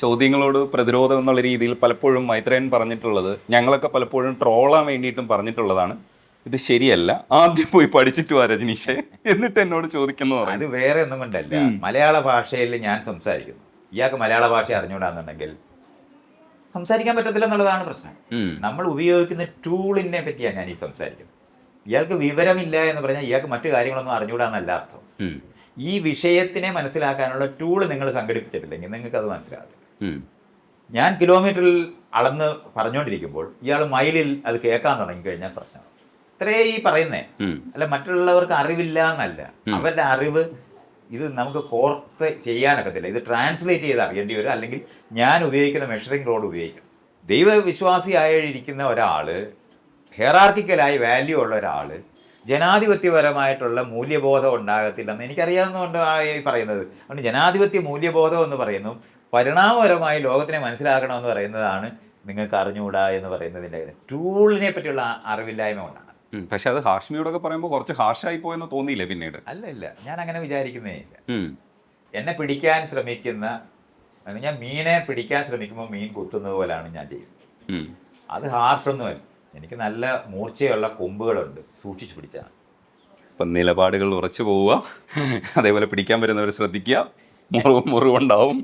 ചോദ്യങ്ങളോട് പ്രതിരോധം എന്നുള്ള രീതിയിൽ പലപ്പോഴും മൈത്രേയൻ പറഞ്ഞിട്ടുള്ളത്, ഞങ്ങളൊക്കെ പലപ്പോഴും ട്രോളാൻ വേണ്ടിയിട്ടും പറഞ്ഞിട്ടുള്ളതാണ്, ഇത് ശരിയല്ല, ആദ്യം പോയി പഠിച്ചിട്ട് വാ രജനീഷേ എന്നിട്ട് എന്നോട് ചോദിക്കുന്നു അത് പറയും. വേറെ ഒന്നും കൊണ്ടല്ല. മലയാള ഭാഷയിൽ ഞാൻ സംസാരിക്കുന്നു, ഇയാൾക്ക് മലയാള ഭാഷ അറിഞ്ഞൂടാന്നുണ്ടെങ്കിൽ സംസാരിക്കാൻ പറ്റത്തില്ല എന്നുള്ളതാണ് പ്രശ്നം. നമ്മൾ ഉപയോഗിക്കുന്ന ടൂളിനെ പറ്റിയാണ് ഞാൻ ഈ സംസാരിക്കുന്നത്. ഇയാൾക്ക് വിവരമില്ല എന്ന് പറഞ്ഞാൽ ഇയാൾക്ക് മറ്റു കാര്യങ്ങളൊന്നും അറിഞ്ഞൂടാന്നല്ല അർത്ഥം. ഈ വിഷയത്തിനെ മനസ്സിലാക്കാനുള്ള ടൂള് നിങ്ങൾ സംഘടിപ്പിച്ചിട്ടില്ലെങ്കിൽ നിങ്ങൾക്ക് അത് മനസ്സിലാകത്തില്ല. ഞാൻ കിലോമീറ്ററിൽ അളന്ന് പറഞ്ഞുകൊണ്ടിരിക്കുമ്പോൾ ഇയാൾ മൈലിൽ അത് കേൾക്കാൻ തുടങ്ങിക്കഴിഞ്ഞാൽ പ്രശ്നമാണ്. ഇത്രേ ഈ പറയുന്നേ. അല്ല മറ്റുള്ളവർക്ക് അറിവില്ല എന്നല്ല, അവരുടെ അറിവ് ഇത് നമുക്ക് കോർത്ത് ചെയ്യാനൊക്കത്തില്ല. ഇത് ട്രാൻസ്ലേറ്റ് ചെയ്ത് അറിയേണ്ടി വരും, അല്ലെങ്കിൽ ഞാൻ ഉപയോഗിക്കുന്ന മെഷറിംഗ് റോഡ് ഉപയോഗിക്കണം. ദൈവവിശ്വാസിയായിരിക്കുന്ന ഒരാൾ, ഹെറാർക്കിക്കലായി വാല്യൂ ഉള്ള ഒരാൾ, ജനാധിപത്യപരമായിട്ടുള്ള മൂല്യബോധം ഉണ്ടാകത്തില്ലെന്ന് എനിക്കറിയാവുന്നതുകൊണ്ട് ഈ പറയുന്നത്. അതുകൊണ്ട് ജനാധിപത്യ മൂല്യബോധം എന്ന് പറയുന്നു പരിണാമപരമായി ലോകത്തിനെ മനസ്സിലാക്കണമെന്ന് പറയുന്നതാണ് നിങ്ങൾക്ക് അറിഞ്ഞുകൂടാ എന്ന് പറയുന്നതിൻ്റെ ടൂളിനെ പറ്റിയുള്ള അറിവില്ലായ്മ കൊണ്ടാണ്. പക്ഷെ അത് ഹാഷ്മിയോടൊക്കെ പറയുമ്പോൾ കുറച്ച് ഹാർഷായി പോയെന്ന് തോന്നിയില്ലേ പിന്നീട്? അല്ല, ഞാൻ അങ്ങനെ വിചാരിക്കുന്നേ ഇല്ല. എന്നെ പിടിക്കാൻ ശ്രമിക്കുന്ന, ഞാൻ മീനെ പിടിക്കാൻ ശ്രമിക്കുമ്പോൾ മീൻ കുത്തുന്നത് പോലെയാണ് ഞാൻ ചെയ്യുന്നത്. അത് ഹാർഷൊന്നുമല്ല. എനിക്ക് നല്ല മൂർച്ചയുള്ള കൊമ്പുകളുണ്ട്, സൂക്ഷിച്ച് പിടിച്ചാൽ. അപ്പം നിലപാടുകൾ ഉറച്ചു പോവുക, അതേപോലെ പിടിക്കാൻ വരുന്നവർ ശ്രദ്ധിക്കുക, മുറിവുണ്ടാവും.